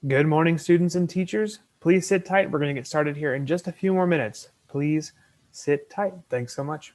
Good morning, students and teachers. Please sit tight. We're going to get started here in just a few more minutes. Please sit tight. Thanks so much.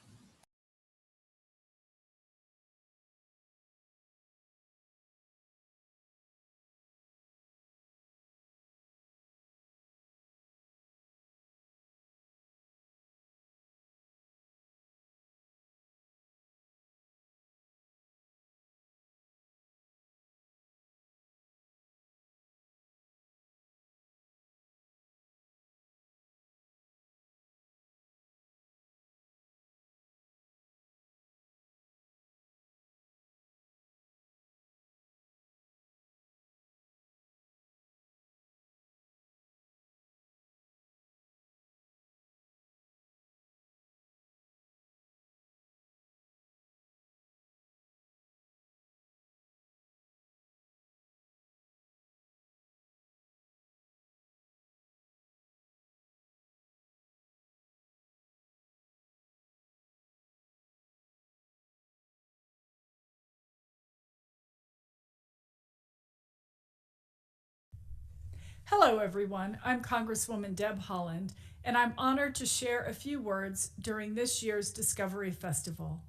Hello, everyone. I'm Congresswoman Deb Holland, and I'm honored to share a few words during this year's Discovery Festival.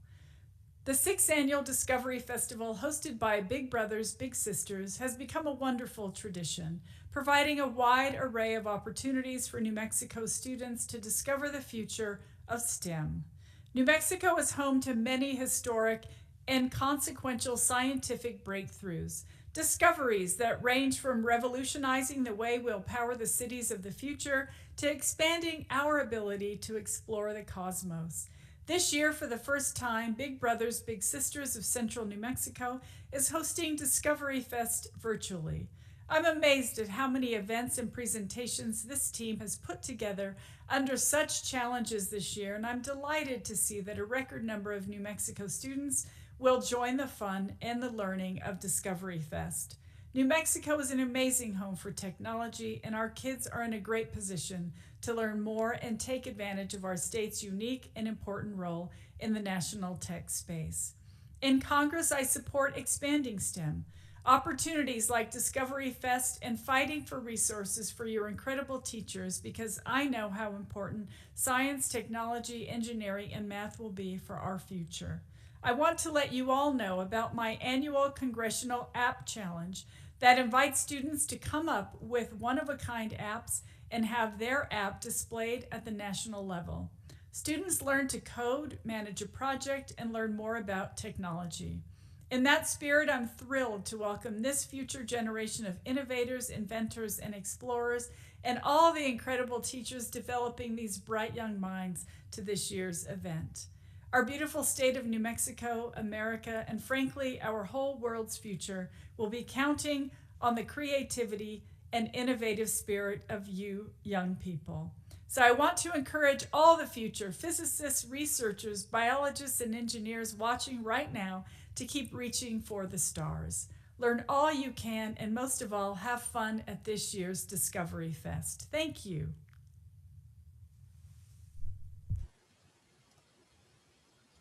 The sixth annual Discovery Festival, hosted by Big Brothers Big Sisters, has become a wonderful tradition, providing a wide array of opportunities for New Mexico students to discover the future of STEM. New Mexico is home to many historic and consequential scientific breakthroughs, discoveries that range from revolutionizing the way we'll power the cities of the future to expanding our ability to explore the cosmos. This year, for the first time, Big Brothers Big Sisters of Central New Mexico is hosting Discovery Fest virtually. I'm amazed at how many events and presentations this team has put together under such challenges this year, and I'm delighted to see that a record number of New Mexico students will join the fun and the learning of Discovery Fest. New Mexico is an amazing home for technology, and our kids are in a great position to learn more and take advantage of our state's unique and important role in the national tech space. In Congress, I support expanding STEM. Opportunities like Discovery Fest and fighting for resources for your incredible teachers because I know how important science, technology, engineering, and math will be for our future. I want to let you all know about my annual Congressional App Challenge that invites students to come up with one of a kind apps and have their app displayed at the national level. Students learn to code, manage a project, and learn more about technology. In that spirit, I'm thrilled to welcome this future generation of innovators, inventors, and explorers, and all the incredible teachers developing these bright young minds to this year's event. Our beautiful state of New Mexico, America, and frankly, our whole world's future will be counting on the creativity and innovative spirit of you young people. So I want to encourage all the future physicists, researchers, biologists, and engineers watching right now to keep reaching for the stars. Learn all you can, and most of all, have fun at this year's Discovery Fest. Thank you.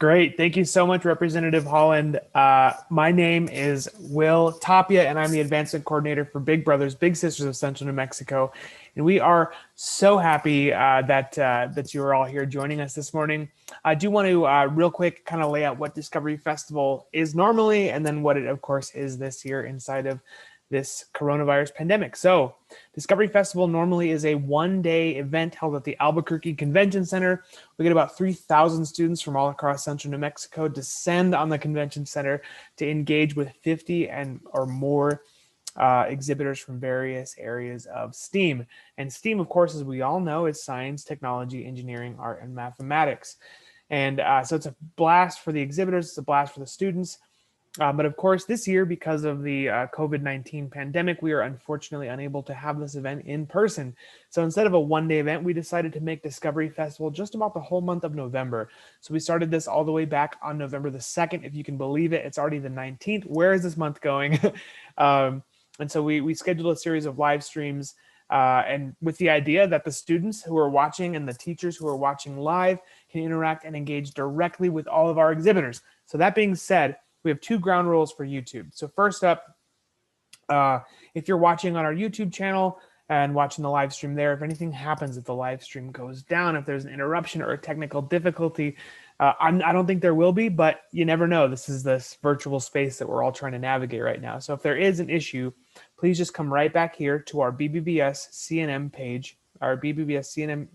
Great. Thank you so much, Representative Holland. My name is Will Tapia, and I'm the Advancement Coordinator for Big Brothers Big Sisters of Central New Mexico. And we are so happy that you are all here joining us this morning. I do want to real quick kind of lay out what Discovery Festival is normally, and then what it, of course, is this year inside of this coronavirus pandemic. So Discovery Festival normally is a one-day event held at the Albuquerque Convention Center. We get about 3,000 students from all across central New Mexico descend on the convention center to engage with 50 and or more exhibitors from various areas of STEAM. And STEAM, of course, as we all know, is science, technology, engineering, art, and mathematics. And so it's a blast for the exhibitors, it's a blast for the students. But of course, this year, because of the COVID-19 pandemic, we are unfortunately unable to have this event in person. So instead of a one-day event, we decided to make Discovery Festival just about the whole month of November. So we started this all the way back on November the 2nd. If you can believe it, it's already the 19th. Where is this month going? And so we scheduled a series of live streams and with the idea that the students who are watching and the teachers who are watching live can interact and engage directly with all of our exhibitors. So that being said, we have two ground rules for YouTube. So first up, If you're watching on our YouTube channel and watching the live stream there, if anything happens, if the live stream goes down, if there's an interruption or a technical difficulty, I don't think there will be, but you never know. This is this virtual space that we're all trying to navigate right now. So if there is an issue, please just come right back here to our BBBS CNM page, our BBBS CNM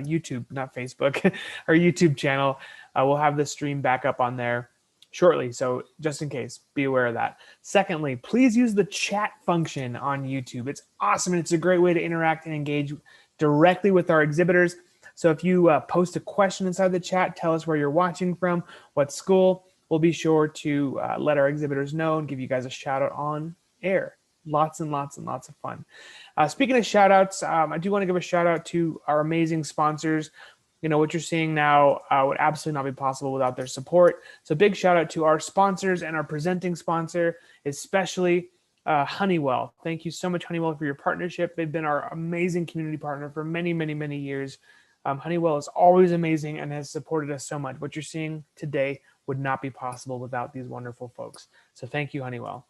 YouTube, not Facebook, our YouTube channel. We'll have the stream back up on there shortly. So just in case, be aware of that. Secondly, please use the chat function on YouTube. It's awesome, and it's a great way to interact and engage directly with our exhibitors. So if you post a question inside the chat, tell us where you're watching from, what school, we'll be sure to let our exhibitors know and give you guys a shout out on air. Lots and lots and lots of fun. Speaking of shout outs, I do want to give a shout out to our amazing sponsors. You know, what you're seeing now would absolutely not be possible without their support. So big shout out to our sponsors and our presenting sponsor, especially Honeywell. Thank you so much, Honeywell, for your partnership. They've been our amazing community partner for many, many, many years. Honeywell is always amazing and has supported us so much. What you're seeing today would not be possible without these wonderful folks. So thank you, Honeywell.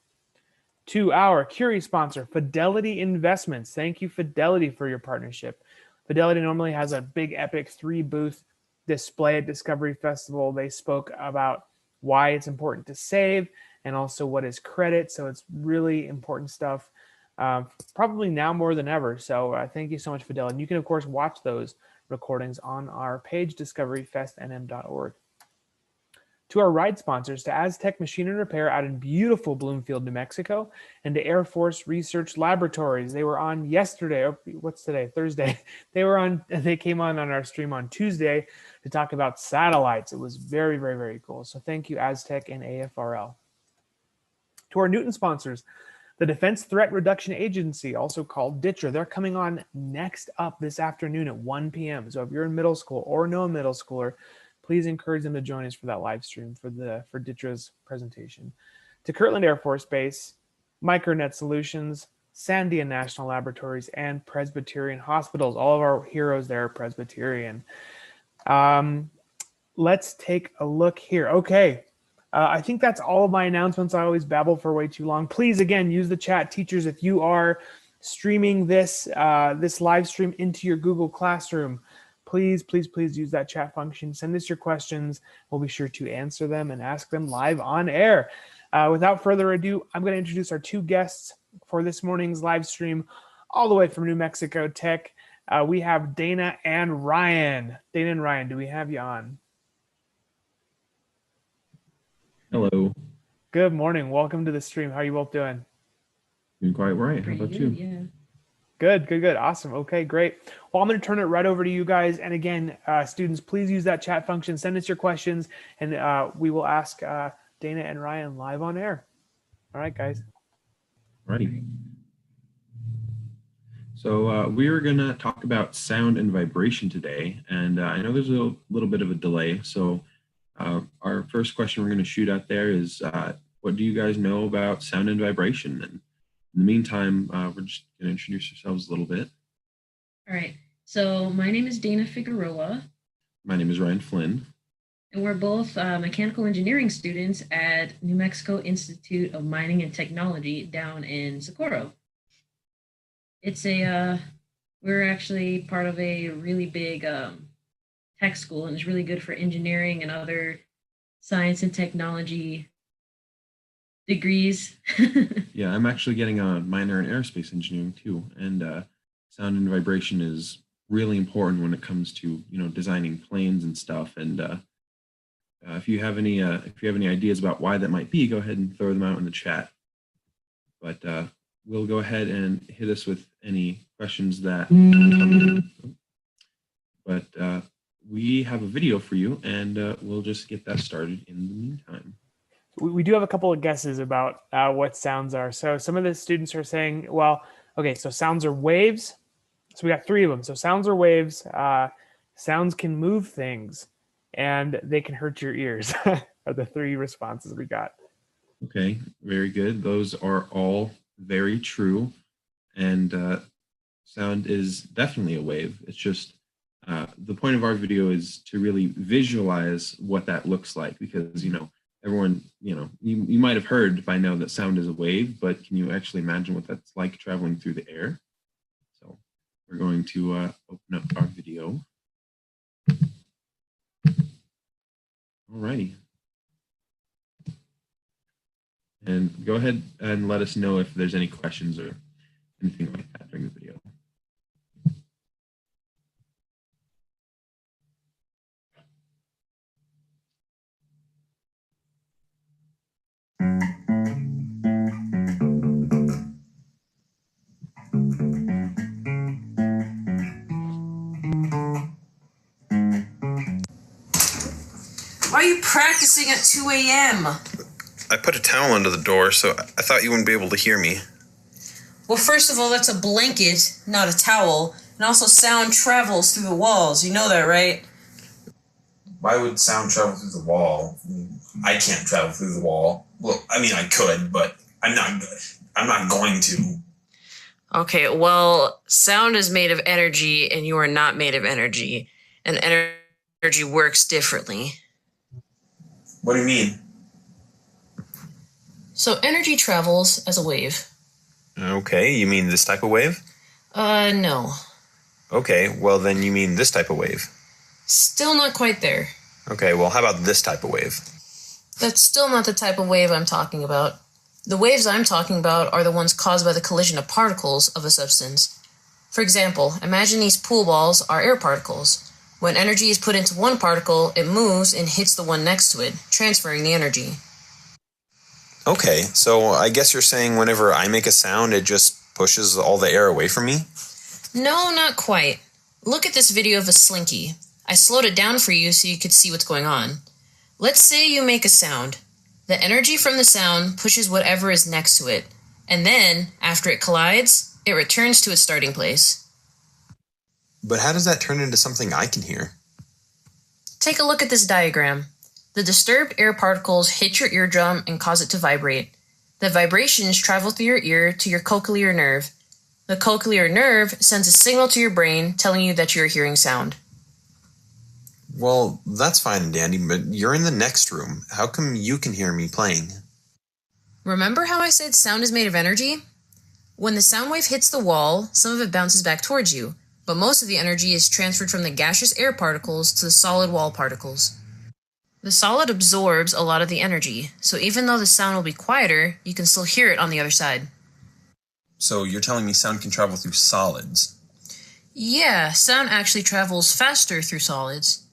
To our Curie sponsor, Fidelity Investments. Thank you, Fidelity, for your partnership. Fidelity normally has a big epic 3-booth display at Discovery Festival. They spoke about why it's important to save and also what is credit. So it's really important stuff, probably now more than ever. So thank you so much, Fidelity. And you can, of course, watch those recordings on our page, discoveryfestnm.org. To our ride sponsors, to Aztec Machine and Repair out in beautiful Bloomfield, New Mexico, and to Air Force Research Laboratories. They were on yesterday. Oh, what's today? Thursday. They came on our stream on Tuesday to talk about satellites. It was very, very, very cool. So thank you, Aztec and AFRL. To our Newton sponsors, the Defense Threat Reduction Agency, also called DTRA, they're coming on next up this afternoon at 1 p.m. So if you're in middle school or know a middle schooler, please encourage them to join us for that live stream for DTRA's presentation. To Kirtland Air Force Base, Micronet Solutions, Sandia National Laboratories, and Presbyterian Hospitals. All of our heroes there are Presbyterian. Let's take a look here. Okay. I think that's all of my announcements. I always babble for way too long. Please, again, use the chat. Teachers, if you are streaming this live stream into your Google Classroom, please, please, please use that chat function. Send us your questions. We'll be sure to answer them and ask them live on air. Without further ado, I'm going to introduce our two guests for this morning's live stream, all the way from New Mexico Tech. We have Dana and Ryan. Dana and Ryan, do we have you on? Hello. Good morning. Welcome to the stream. How are you both doing? Doing quite right. How about you? Yeah. Good, good, good. Awesome. Okay, great. Well, I'm going to turn it right over to you guys. And again, students, please use that chat function. Send us your questions, and we will ask Dana and Ryan live on air. All right, guys. Righty. So we are going to talk about sound and vibration today. And I know there's a little bit of a delay. So our first question we're going to shoot out there is, what do you guys know about sound and vibration? And in the meantime, we're just going to introduce ourselves a little bit. All right. So my name is Dana Figueroa. My name is Ryan Flynn. And we're both mechanical engineering students at New Mexico Institute of Mining and Technology down in Socorro. It's we're actually part of a really big tech school, and it's really good for engineering and other science and technology degrees. Yeah, I'm actually getting a minor in aerospace engineering too, and sound and vibration is really important when it comes to designing planes and stuff. And if you have any ideas about why that might be, go ahead and throw them out in the chat. But we'll go ahead and hit us with any questions that come in. But we have a video for you, and we'll just get that started in the meantime. We do have a couple of guesses about what sounds are. So some of the students are saying, well, okay, so sounds are waves. So we got 3 of them. So sounds are waves. Sounds can move things, and they can hurt your ears are the 3 responses we got. Okay, very good. Those are all very true. And sound is definitely a wave. It's just the point of our video is to really visualize what that looks like, because everyone, you might have heard by now that sound is a wave, but can you actually imagine what that's like traveling through the air? So we're going to open up our video. Alrighty. And go ahead and let us know if there's any questions or anything like that during the video. Why are you practicing at 2 a.m.? I put a towel under the door, so I thought you wouldn't be able to hear me. Well, first of all, that's a blanket, not a towel. And also, sound travels through the walls. You know that, right? Why would sound travel through the wall? I can't travel through the wall. Well, I mean, I could, but I'm not going to. Okay, well, sound is made of energy, and you are not made of energy. And energy works differently. What do you mean? So energy travels as a wave. Okay, you mean this type of wave? No. Okay, well then you mean this type of wave. Still not quite there. Okay, well how about this type of wave? That's still not the type of wave I'm talking about. The waves I'm talking about are the ones caused by the collision of particles of a substance. For example, imagine these pool balls are air particles. When energy is put into one particle, it moves and hits the one next to it, transferring the energy. Okay, so I guess you're saying whenever I make a sound, it just pushes all the air away from me? No, not quite. Look at this video of a slinky. I slowed it down for you so you could see what's going on. Let's say you make a sound. The energy from the sound pushes whatever is next to it, and then, after it collides, it returns to its starting place. But how does that turn into something I can hear? Take a look at this diagram. The disturbed air particles hit your eardrum and cause it to vibrate. The vibrations travel through your ear to your cochlear nerve. The cochlear nerve sends a signal to your brain telling you that you're hearing sound. Well, that's fine and dandy, but you're in the next room. How come you can hear me playing? Remember how I said sound is made of energy? When the sound wave hits the wall, some of it bounces back towards you, but most of the energy is transferred from the gaseous air particles to the solid wall particles. The solid absorbs a lot of the energy, so even though the sound will be quieter, you can still hear it on the other side. So you're telling me sound can travel through solids? Yeah, sound actually travels faster through solids.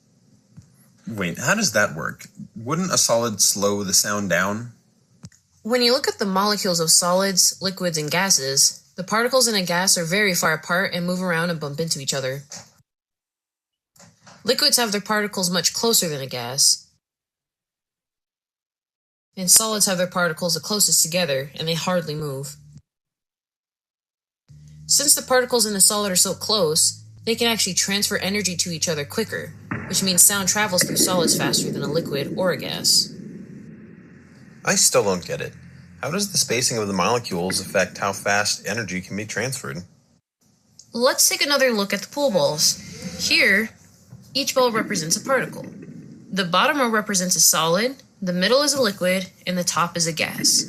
Wait, how does that work? Wouldn't a solid slow the sound down? When you look at the molecules of solids, liquids, and gases, the particles in a gas are very far apart and move around and bump into each other. Liquids have their particles much closer than a gas, and solids have their particles the closest together, and they hardly move. Since the particles in the solid are so close, they can actually transfer energy to each other quicker, which means sound travels through solids faster than a liquid or a gas. I still don't get it. How does the spacing of the molecules affect how fast energy can be transferred? Let's take another look at the pool balls. Here, each ball represents a particle. The bottom row represents a solid, the middle is a liquid, and the top is a gas.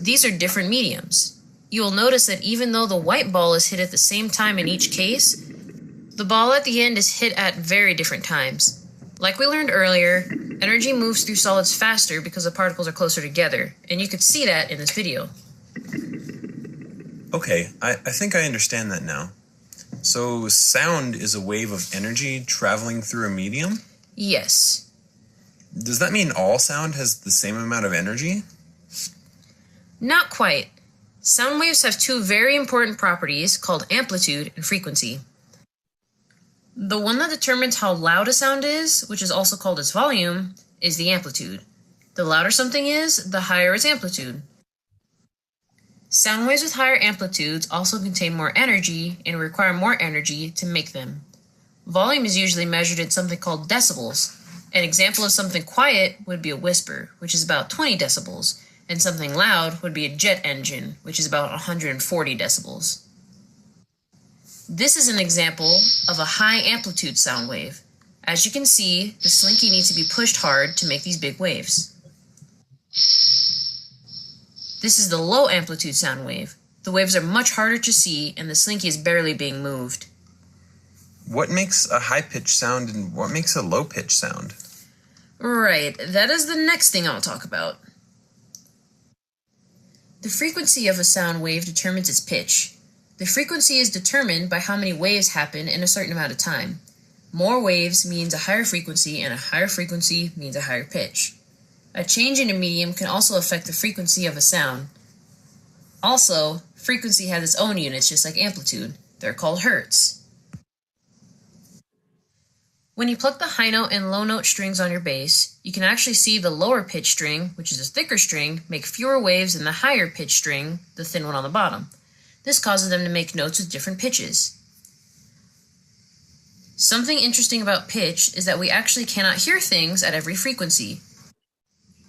These are different mediums. You will notice that even though the white ball is hit at the same time in each case, the ball at the end is hit at very different times. Like we learned earlier, energy moves through solids faster because the particles are closer together, and you could see that in this video. Okay, I think I understand that now. So sound is a wave of energy traveling through a medium? Yes. Does that mean all sound has the same amount of energy? Not quite. Sound waves have two very important properties called amplitude and frequency. The one that determines how loud a sound is, which is also called its volume, is the amplitude. The louder something is, the higher its amplitude. Sound waves with higher amplitudes also contain more energy and require more energy to make them. Volume is usually measured in something called decibels. An example of something quiet would be a whisper, which is about 20 decibels, and something loud would be a jet engine, which is about 140 decibels. This is an example of a high amplitude sound wave. As you can see, the slinky needs to be pushed hard to make these big waves. This is the low amplitude sound wave. The waves are much harder to see and the slinky is barely being moved. What makes a high-pitched sound and what makes a low-pitched sound? Right, that is the next thing I'll talk about. The frequency of a sound wave determines its pitch. The frequency is determined by how many waves happen in a certain amount of time. More waves means a higher frequency, and a higher frequency means a higher pitch. A change in a medium can also affect the frequency of a sound. Also, frequency has its own units just like amplitude. They're called hertz. When you pluck the high note and low note strings on your bass, you can actually see the lower pitch string, which is a thicker string, make fewer waves than the higher pitch string, the thin one on the bottom. This causes them to make notes with different pitches. Something interesting about pitch is that we actually cannot hear things at every frequency.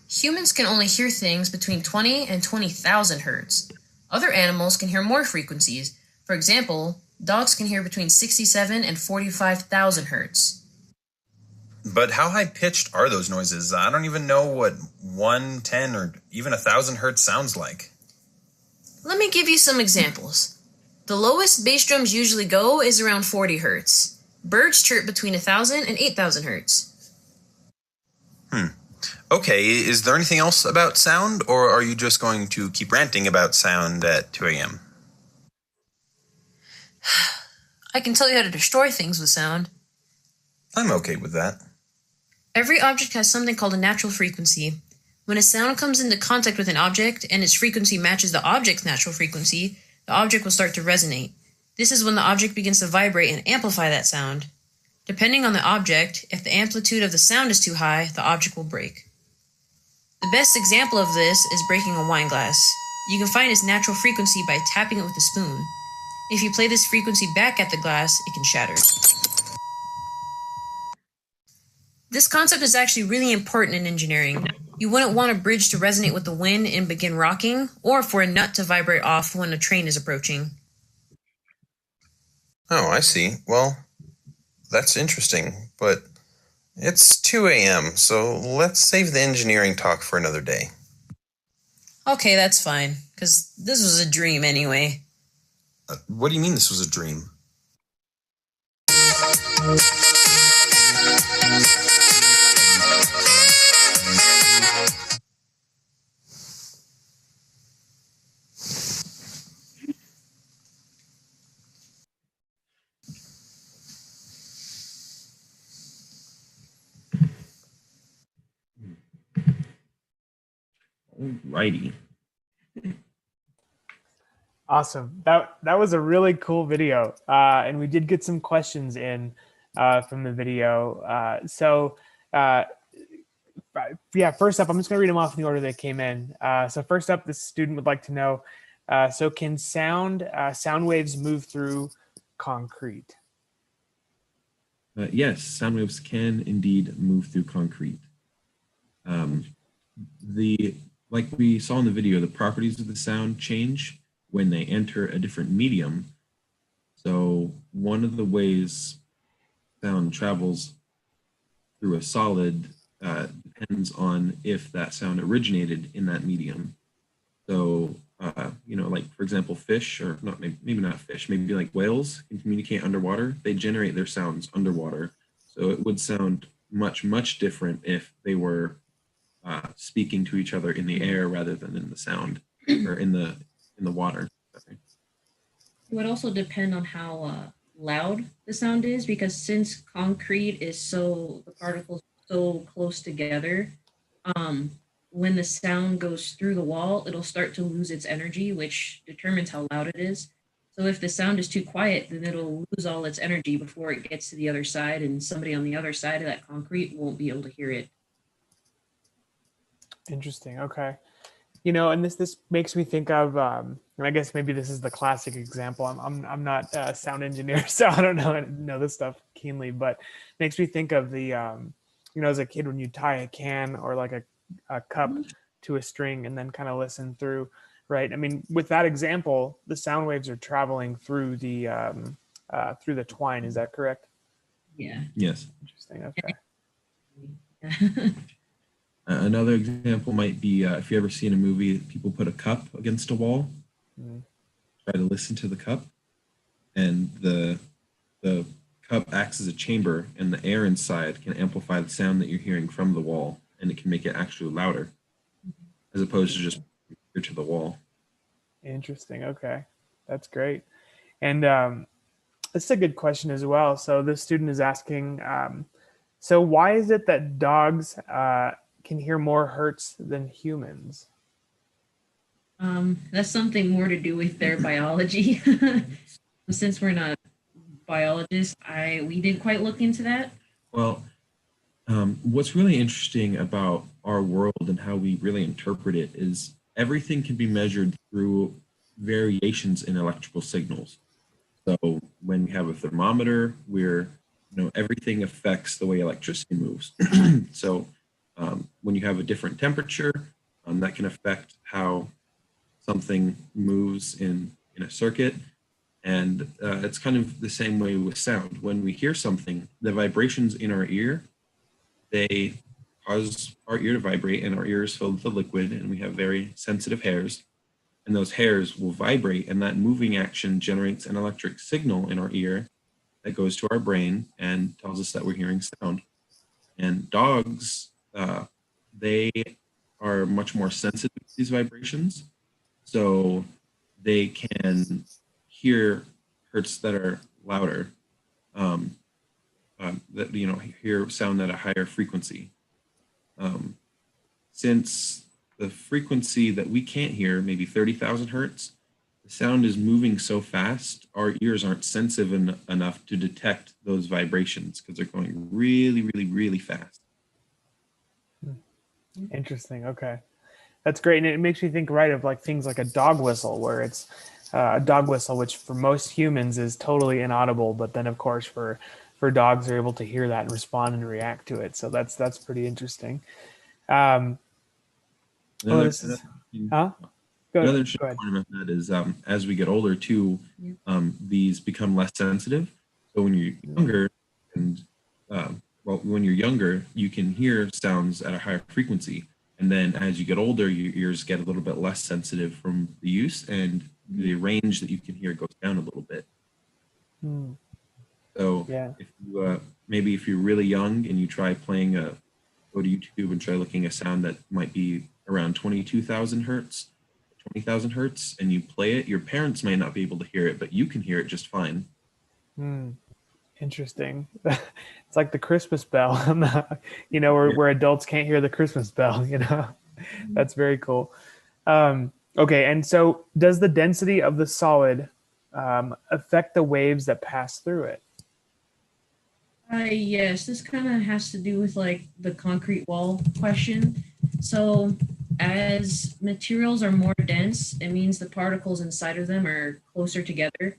Humans can only hear things between 20 and 20,000 hertz. Other animals can hear more frequencies. For example, dogs can hear between 67 and 45,000 hertz. But how high-pitched are those noises? I don't even know what 1, 10, or even 1,000 hertz sounds like. Let me give you some examples. The lowest bass drums usually go is around 40 hertz. Birds chirp between 1,000 and 8,000 hertz. Okay, is there anything else about sound, or are you just going to keep ranting about sound at 2 a.m.? I can tell you how to destroy things with sound. I'm okay with that. Every object has something called a natural frequency. When a sound comes into contact with an object and its frequency matches the object's natural frequency, the object will start to resonate. This is when the object begins to vibrate and amplify that sound. Depending on the object, if the amplitude of the sound is too high, the object will break. The best example of this is breaking a wine glass. You can find its natural frequency by tapping it with a spoon. If you play this frequency back at the glass, it can shatter. This concept is actually really important in engineering. You wouldn't want a bridge to resonate with the wind and begin rocking, or for a nut to vibrate off when a train is approaching. Oh, I see. Well, that's interesting, but it's 2 a.m., so let's save the engineering talk for another day. Okay, that's fine, because this was a dream anyway. What do you mean this was a dream? Alrighty. Awesome. That was a really cool video, and we did get some questions in from the video. Yeah, first up, I'm just going to read them off in the order they came in. So first up, this student would like to know, so can sound waves move through concrete? Yes, sound waves can indeed move through concrete. Like we saw in the video, the properties of the sound change when they enter a different medium. So one of the ways sound travels through a solid depends on if that sound originated in that medium. So, like for example, fish, or not, maybe not fish, maybe like whales can communicate underwater. They generate their sounds underwater. So it would sound much, much different if they were speaking to each other in the air rather than in the sound or in the water. Sorry. It would also depend on how loud the sound is, because since concrete is the particles so close together, when the sound goes through the wall, it'll start to lose its energy, which determines how loud it is. So if the sound is too quiet, then it'll lose all its energy before it gets to the other side, and somebody on the other side of that concrete won't be able to hear it. Interesting. Okay. And this makes me think of, and I guess maybe this is the classic example. I'm not a sound engineer, so I don't know this stuff keenly, but it makes me think of the, as a kid when you tie a can or like a cup to a string and then kind of listen through, right? I mean, with that example, the sound waves are traveling through the twine. Is that correct? Yeah. Yes. Interesting. Okay. Another example might be if you ever see in a movie, people put a cup against a wall, try to listen to the cup, and the cup acts as a chamber, and the air inside can amplify the sound that you're hearing from the wall, and it can make it actually louder, as opposed to just ear to the wall. Interesting. Okay, that's great. And this is a good question as well. So this student is asking, so why is it that dogs can hear more hertz than humans? That's something more to do with their biology. Since we're not biologists, we didn't quite look into that. Well, what's really interesting about our world and how we really interpret it is everything can be measured through variations in electrical signals. So when we have a thermometer, everything affects the way electricity moves. So when you have a different temperature, that can affect how something moves in a circuit. And it's kind of the same way with sound. When we hear something, the vibrations in our ear, they cause our ear to vibrate, and our ear is filled with a liquid, and we have very sensitive hairs. And those hairs will vibrate, and that moving action generates an electric signal in our ear that goes to our brain and tells us that we're hearing sound. And dogs, they are much more sensitive to these vibrations. So they can hear hertz that are louder, hear sound at a higher frequency. Since the frequency that we can't hear, maybe 30,000 hertz, the sound is moving so fast, our ears aren't sensitive enough to detect those vibrations because they're going really, really, really fast. Interesting. Okay. That's great. And it makes me think, right, of like things like a dog whistle, where it's a dog whistle, which for most humans is totally inaudible. But then, of course, for dogs, they're able to hear that and respond and react to it. So that's pretty interesting. Another Go interesting ahead. point about that is as we get older too, these become less sensitive. So when you're younger, and when you're younger, you can hear sounds at a higher frequency. And then as you get older, your ears get a little bit less sensitive from the use, and the range that you can hear goes down a little bit. So if you maybe if you're really young and you try playing go to YouTube and try looking a sound that might be around 22,000 hertz, 20,000 hertz, and you play it, your parents may not be able to hear it, but you can hear it just fine. Interesting. It's like the Christmas bell, where adults can't hear the Christmas bell, That's very cool. Okay, and so does the density of the solid affect the waves that pass through it? Yes, this kind of has to do with like the concrete wall question. So as materials are more dense, it means the particles inside of them are closer together.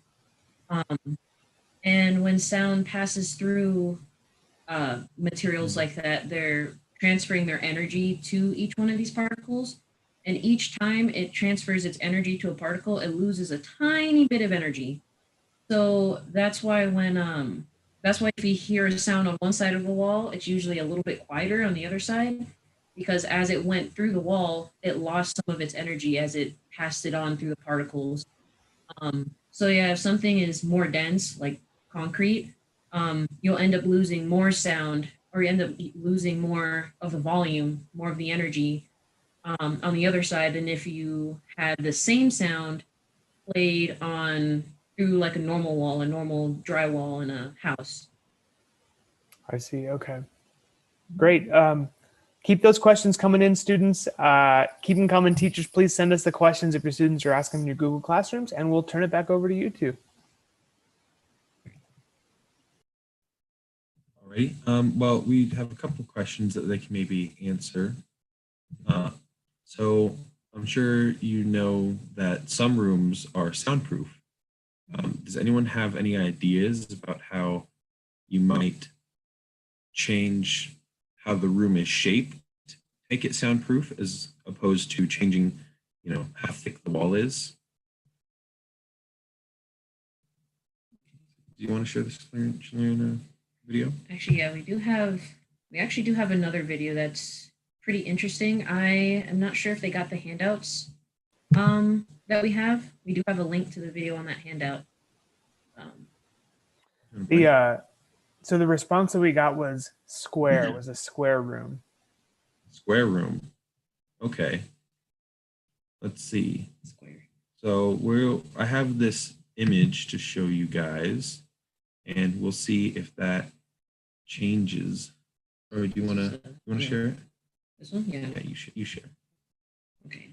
And when sound passes through materials like that, they're transferring their energy to each one of these particles. And each time it transfers its energy to a particle, it loses a tiny bit of energy. So that's why if you hear a sound on one side of the wall, it's usually a little bit quieter on the other side, because as it went through the wall, it lost some of its energy as it passed it on through the particles. So yeah, if something is more dense, like concrete, you'll end up losing more sound, or you end up losing more of the volume, more of the energy on the other side than if you had the same sound played on through like a normal wall, a normal drywall in a house. I see. Okay. Great. Keep those questions coming in, students. Keep them coming. Teachers, please send us the questions if your students are asking in your Google Classrooms, and we'll turn it back over to you two. Alrighty. Well, we have a couple of questions that they can maybe answer. So I'm sure you know that some rooms are soundproof. Does anyone have any ideas about how you might change how the room is shaped to make it soundproof, as opposed to changing, how thick the wall is? Do you want to share this, Schlieren, video? Actually, yeah, we actually do have another video that's pretty interesting. I am not sure if they got the handouts that we have. We do have a link to the video on that handout. So the response that we got was square, was a square room. Square room. Okay. Let's see. Square. So I have this image to show you guys, and we'll see if that changes. Or do you wanna share it? This one? Yeah. Yeah, you share. Okay.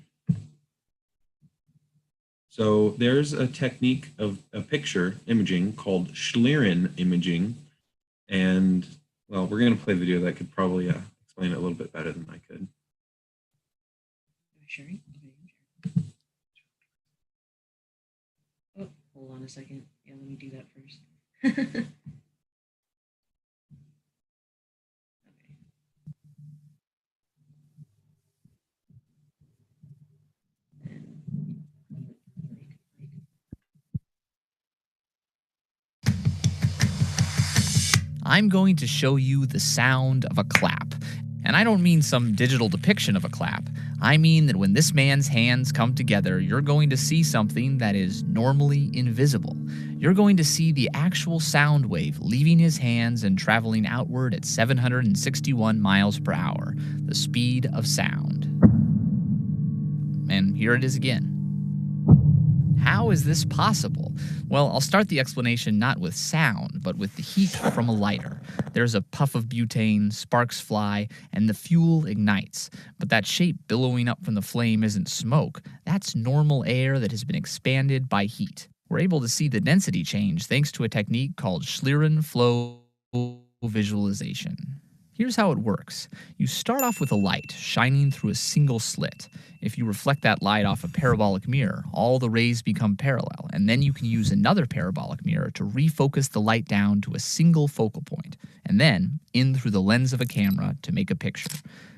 So there's a technique of a picture imaging called schlieren imaging. And well, we're going to play a video that could probably explain it a little bit better than I could. Sharing? Oh, hold on a second. Yeah, let me do that first. I'm going to show you the sound of a clap. And I don't mean some digital depiction of a clap. I mean that when this man's hands come together, you're going to see something that is normally invisible. You're going to see the actual sound wave leaving his hands and traveling outward at 761 miles per hour, the speed of sound. And here it is again. How is this possible? Well, I'll start the explanation not with sound, but with the heat from a lighter. There's a puff of butane, sparks fly, and the fuel ignites. But that shape billowing up from the flame isn't smoke. That's normal air that has been expanded by heat. We're able to see the density change thanks to a technique called schlieren flow visualization. Here's how it works. You start off with a light shining through a single slit. If you reflect that light off a parabolic mirror, all the rays become parallel, and then you can use another parabolic mirror to refocus the light down to a single focal point, and then in through the lens of a camera to make a picture.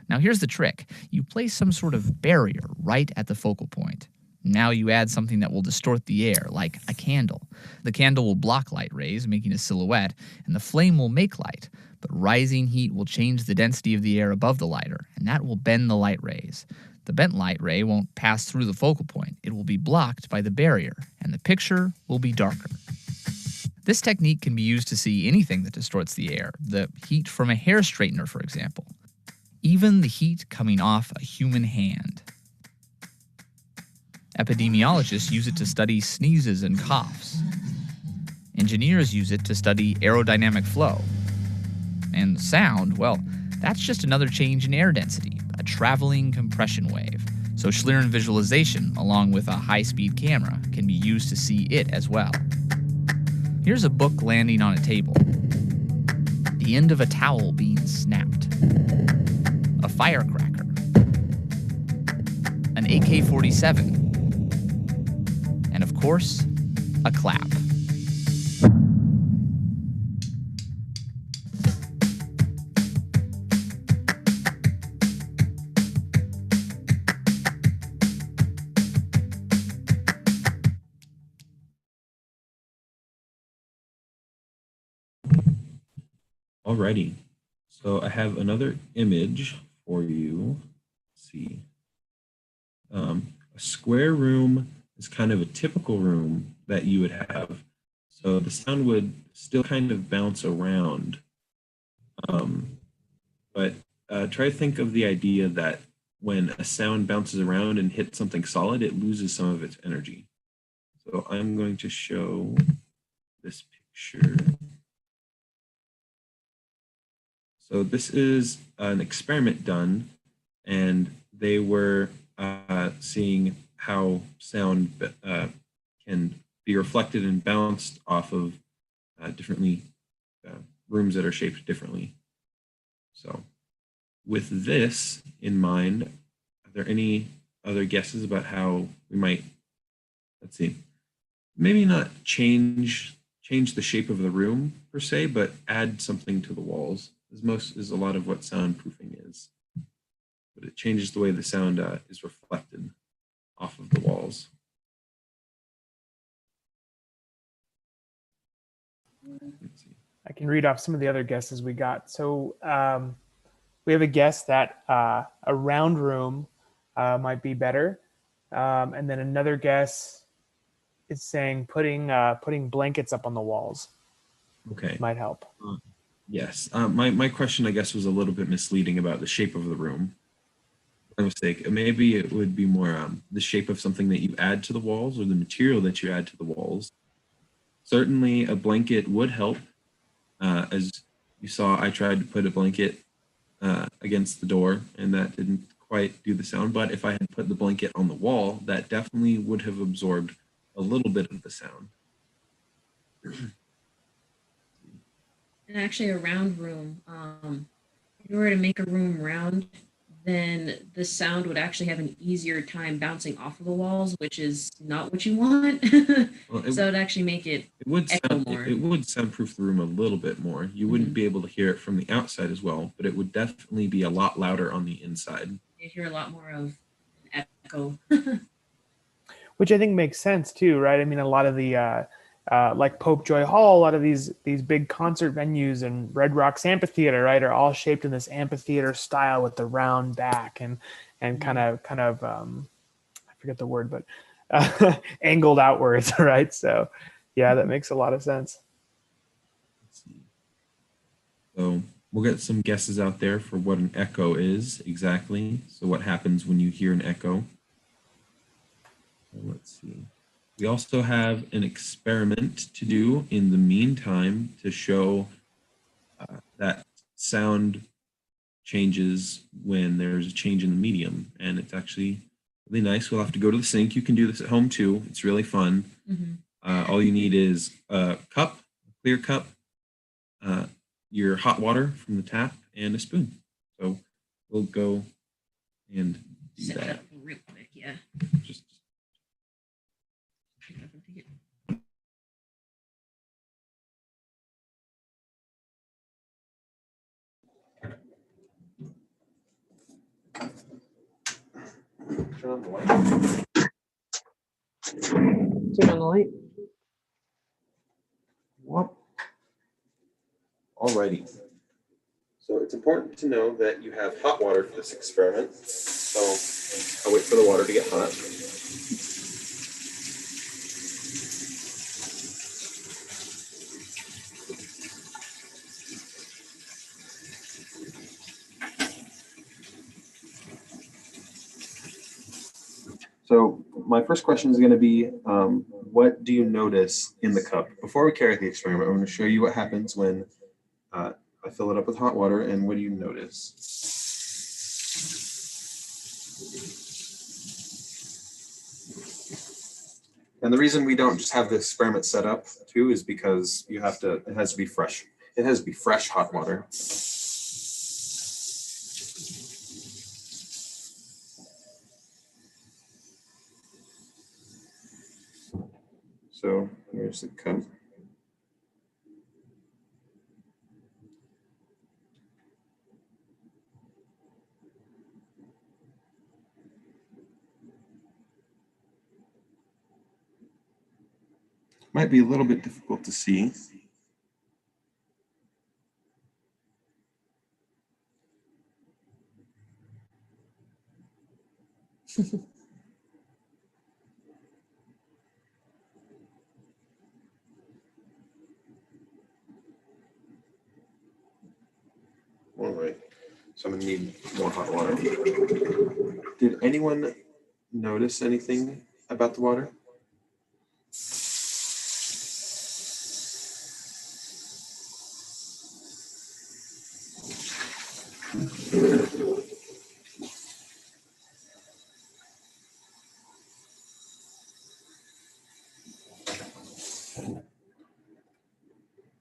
Now here's the trick. You place some sort of barrier right at the focal point. Now you add something that will distort the air, like a candle. The candle will block light rays, making a silhouette, and the flame will make light. But rising heat will change the density of the air above the lighter, and that will bend the light rays. The bent light ray won't pass through the focal point. It will be blocked by the barrier, and the picture will be darker. This technique can be used to see anything that distorts the air, the heat from a hair straightener, for example. Even the heat coming off a human hand. Epidemiologists use it to study sneezes and coughs. Engineers use it to study aerodynamic flow. And sound, well, that's just another change in air density, a traveling compression wave. So schlieren visualization, along with a high-speed camera, can be used to see it as well. Here's a book landing on a table. The end of a towel being snapped. A firecracker. An AK-47. And of course, a clap. Alrighty, so I have another image for you. Let's see. A square room is kind of a typical room that you would have. So the sound would still kind of bounce around. But try to think of the idea that when a sound bounces around and hits something solid, it loses some of its energy. So I'm going to show this picture. So this is an experiment done, and they were seeing how sound can be reflected and bounced off of rooms that are shaped differently. So with this in mind, are there any other guesses about how we might, let's see, maybe not change the shape of the room per se, but add something to the walls? Is a lot of what soundproofing is, but it changes the way the sound is reflected off of the walls. I can read off some of the other guesses we got. So We have a guess that a round room might be better. And then another guess is saying putting blankets up on the walls Okay. might help. Yes. My question, I guess, was a little bit misleading about the shape of the room. My mistake. Maybe it would be more the shape of something that you add to the walls or the material that you add to the walls. Certainly, a blanket would help. As you saw, I tried to put a blanket against the door, and that didn't quite do the sound. But if I had put the blanket on the wall, that definitely would have absorbed a little bit of the sound. And actually, a round room, if you were to make a room round, then the sound would actually have an easier time bouncing off of the walls, which is not what you want. Well, So it would actually make it echo more. It would soundproof the room a little bit more. You wouldn't be able to hear it from the outside as well, but it would definitely be a lot louder on the inside. You hear a lot more of an echo. Which I think makes sense too, right? I mean, a lot of the like Pope Joy Hall, a lot of these big concert venues and Red Rocks Amphitheater, right, are all shaped in this amphitheater style with the round back and kind of I forget the word, but angled outwards, right? So yeah, that makes a lot of sense. Let's see. So we'll get some guesses out there for what an echo is exactly. So what happens when you hear an echo? Let's see. We also have an experiment to do in the meantime to show that sound changes when there's a change in the medium. And it's actually really nice. We'll have to go to the sink. You can do this at home too. It's really fun. All you need is a cup, a clear cup, your hot water from the tap, and a spoon. So we'll go and do Set it that. up real quick, yeah. Just turn on the light. Turn on the light. Whoop. Alrighty. So it's important to know that you have hot water for this experiment. So I'll wait for the water to get hot. So my first question is going to be, what do you notice in the cup? Before we carry out the experiment, I'm going to show you what happens when I fill it up with hot water, and what do you notice? And the reason we don't just have the experiment set up too is because it has to be fresh. It has to be fresh hot water. So here's the cup. Might be a little bit difficult to see. All right, so I'm gonna need more hot water. Did anyone notice anything about the water?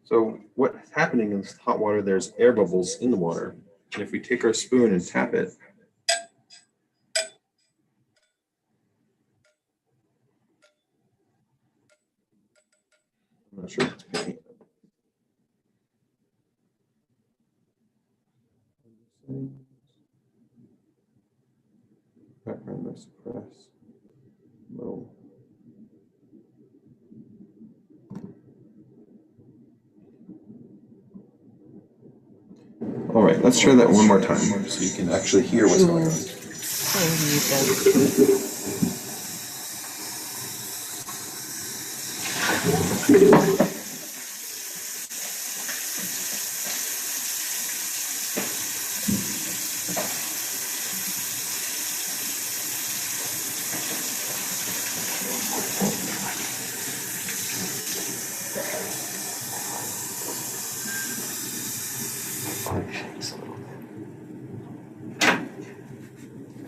So what's happening in hot water, there's air bubbles in the water. And if we take our spoon and tap it, I'm not sure if it's picking it up. Background noise suppress. Low. All right. right, let's try that one more time so you can actually hear what's going on.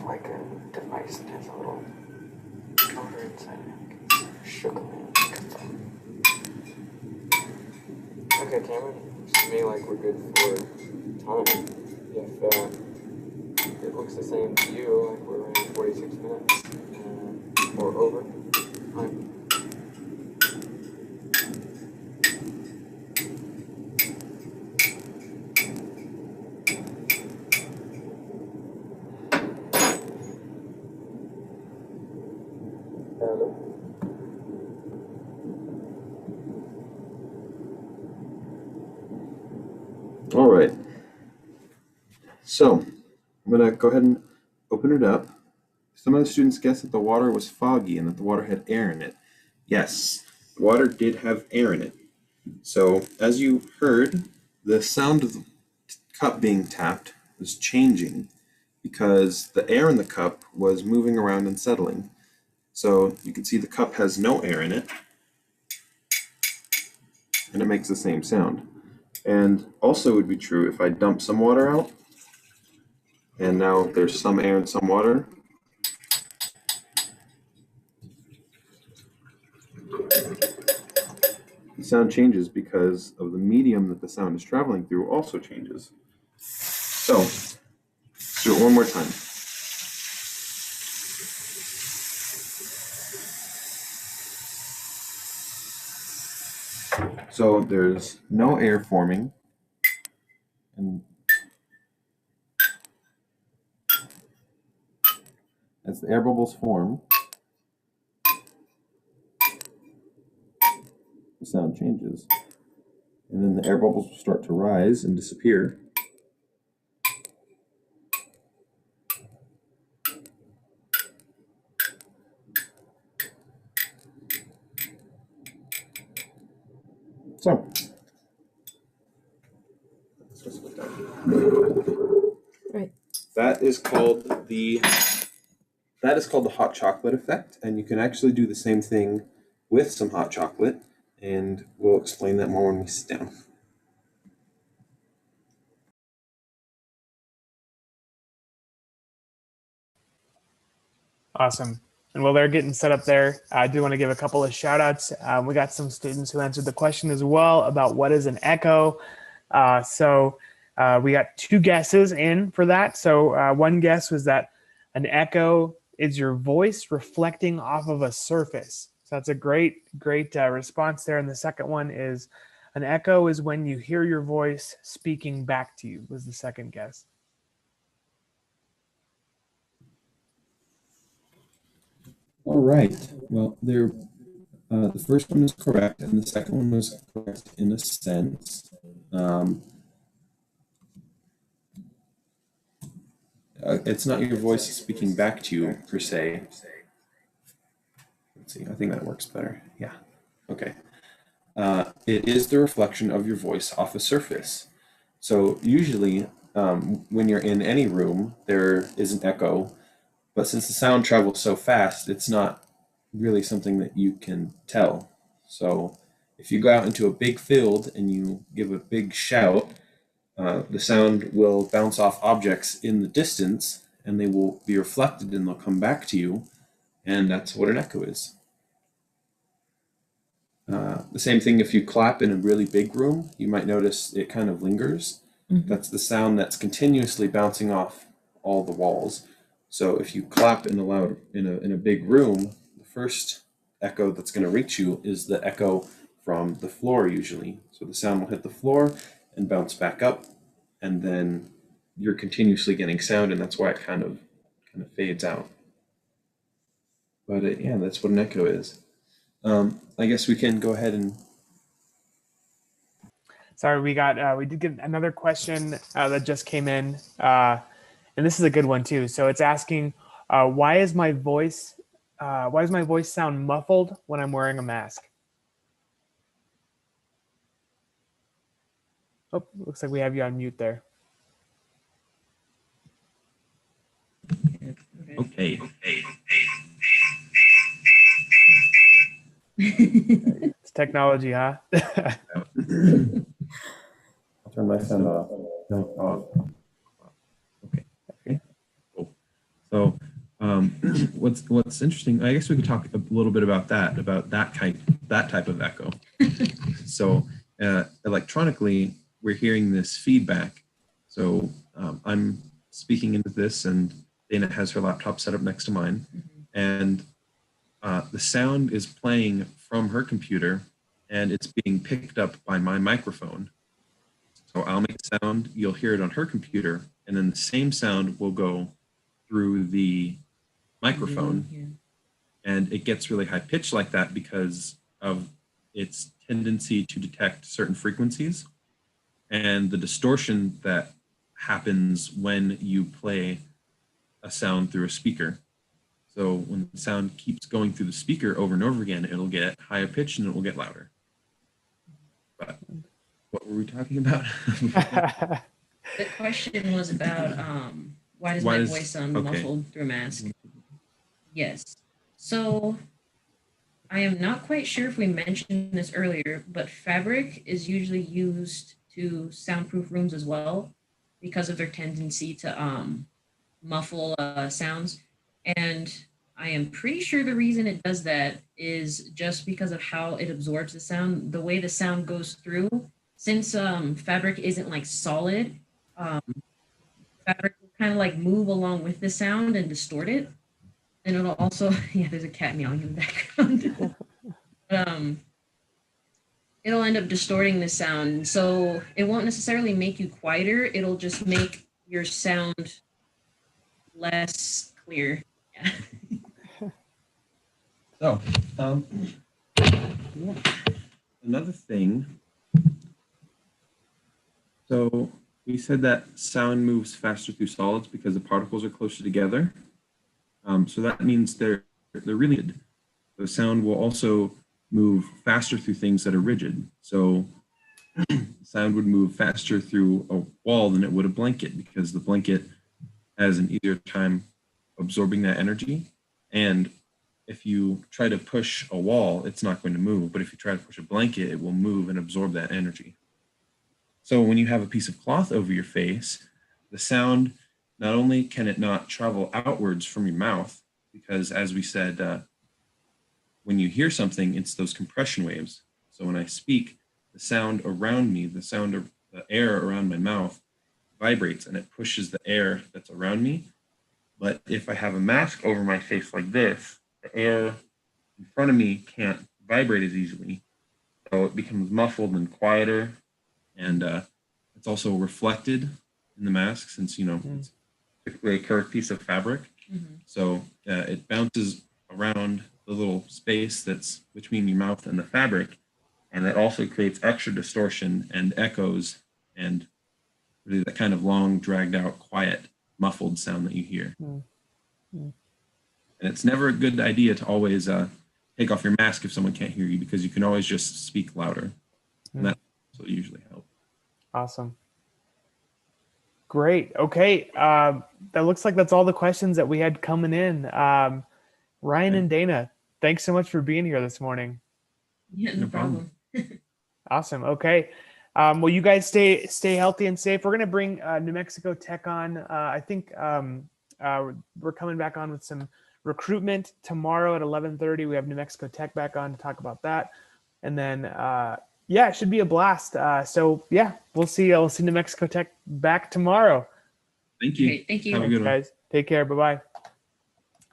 Like a device that has a little motor inside it. Shook them in. Okay, Cameron, seems to me like we're good for time. If it looks the same to you, like we're in 46 minutes or over. Time. Hello. All right. So I'm going to go ahead and open it up. Some of the students guessed that the water was foggy and that the water had air in it. Yes, the water did have air in it. So as you heard, the sound of the cup being tapped was changing because the air in the cup was moving around and settling. So you can see the cup has no air in it, and it makes the same sound. And also would be true if I dump some water out, and now there's some air and some water. The sound changes because of the medium that the sound is traveling through also changes. So, let's do it one more time. So there's no air forming, and as the air bubbles form, the sound changes. And then the air bubbles will start to rise and disappear. So, Right. that is called the hot chocolate effect, and you can actually do the same thing with some hot chocolate, and we'll explain that more when we sit down. Awesome. And while they're getting set up there, I do want to give a couple of shout outs. We got some students who answered the question as well about what is an echo. We got 2 guesses in for that. So one guess was that an echo is your voice reflecting off of a surface. So that's a great response there. And the second one is an echo is when you hear your voice speaking back to you, was the second guess. All right. Well, the first one is correct, and the second one was correct in a sense. It's not your voice speaking back to you per se. Let's see. I think that works better. Yeah. Okay. It is the reflection of your voice off a surface. So usually, when you're in any room, there is an echo. But since the sound travels so fast, it's not really something that you can tell. So if you go out into a big field and you give a big shout, the sound will bounce off objects in the distance and they will be reflected and they'll come back to you. And that's what an echo is. The same thing if you clap in a really big room, you might notice it kind of lingers. Mhm. That's the sound that's continuously bouncing off all the walls. So if you clap in a big room, the first echo that's going to reach you is the echo from the floor usually. So the sound will hit the floor and bounce back up, and then you're continuously getting sound, and that's why it kind of fades out. But yeah, that's what an echo is. I guess we can go ahead and. Sorry, we did get another question that just came in, and this is a good one too. So it's asking, why does my voice sound muffled when I'm wearing a mask? Oh, looks like we have you on mute there. Okay. It's technology, huh? I'll turn my sound off. Okay. Cool. So, what's interesting? I guess we could talk a little bit about that type of echo. So, electronically, we're hearing this feedback. So, I'm speaking into this, and Dana has her laptop set up next to mine, and the sound is playing from her computer, and it's being picked up by my microphone. So I'll make a sound, you'll hear it on her computer, and then the same sound will go through the microphone, and it gets really high pitched like that because of its tendency to detect certain frequencies and the distortion that happens when you play a sound through a speaker. So when the sound keeps going through the speaker over and over again, it'll get higher pitch and it will get louder. But what were we talking about? The question was about why does my voice sound muffled through a mask? Yes. So I am not quite sure if we mentioned this earlier, but fabric is usually used to soundproof rooms as well because of their tendency to muffle sounds. And I am pretty sure the reason it does that is just because of how it absorbs the sound, the way the sound goes through. Since fabric isn't like solid, fabric will kind of like move along with the sound and distort it. And it'll also, yeah, there's a cat meowing in the background. It'll end up distorting the sound. So it won't necessarily make you quieter. It'll just make your sound less clear. Yeah. So, another thing. So we said that sound moves faster through solids because the particles are closer together. So that means they're really good. The sound will also move faster through things that are rigid. So sound would move faster through a wall than it would a blanket because the blanket has an easier time absorbing that energy. And if you try to push a wall, it's not going to move. But if you try to push a blanket, it will move and absorb that energy. So when you have a piece of cloth over your face, the sound, not only can it not travel outwards from your mouth, because as we said, when you hear something, it's those compression waves. So when I speak, the sound around me, the sound of the air around my mouth vibrates and it pushes the air that's around me. But if I have a mask over my face like this, the air in front of me can't vibrate as easily. So it becomes muffled and quieter. And it's also reflected in the mask since, it's typically a curved piece of fabric. So it bounces around the little space that's between your mouth and the fabric. And that also creates extra distortion and echoes and really that kind of long, dragged out, quiet, muffled sound that you hear. And it's never a good idea to always take off your mask if someone can't hear you because you can always just speak louder. And that's what usually helps. Awesome. Great. Okay. That looks like that's all the questions that we had coming in. Ryan and Dana, thanks so much for being here this morning. Yeah, no problem. Awesome. Okay. Well, you guys stay healthy and safe. We're going to bring New Mexico Tech on. I think we're coming back on with some recruitment tomorrow at 11:30. We have New Mexico Tech back on to talk about that. And then, it should be a blast. So yeah, we'll see New Mexico Tech back tomorrow. Thank you. Great, thank you. Have a good one. Guys, take care. Bye-bye.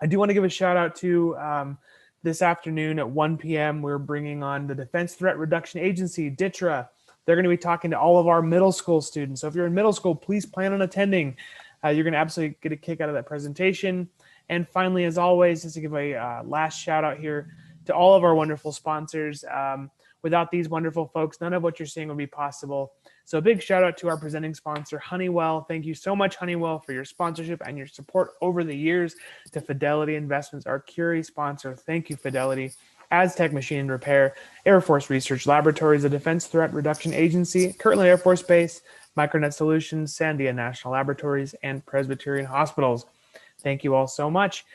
I do want to give a shout out to this afternoon at 1 p.m. We're bringing on the Defense Threat Reduction Agency, DTRA. They're going to be talking to all of our middle school students. So if you're in middle school, please plan on attending. You're going to absolutely get a kick out of that presentation. And finally, as always, just to give a last shout out here to all of our wonderful sponsors. Without these wonderful folks, none of what you're seeing would be possible. So a big shout out to our presenting sponsor, Honeywell. Thank you so much, Honeywell, for your sponsorship and your support over the years. To Fidelity Investments, our Curie sponsor. Thank you, Fidelity. Aztec Machine and Repair, Air Force Research Laboratories, the Defense Threat Reduction Agency, Kirtland Air Force Base, Micronet Solutions, Sandia National Laboratories, and Presbyterian Hospitals. Thank you all so much.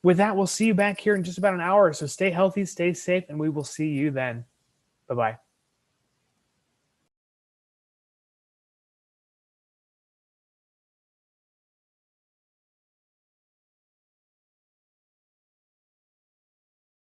With that, we'll see you back here in just about an hour. So stay healthy, stay safe, and we will see you then. Bye-bye.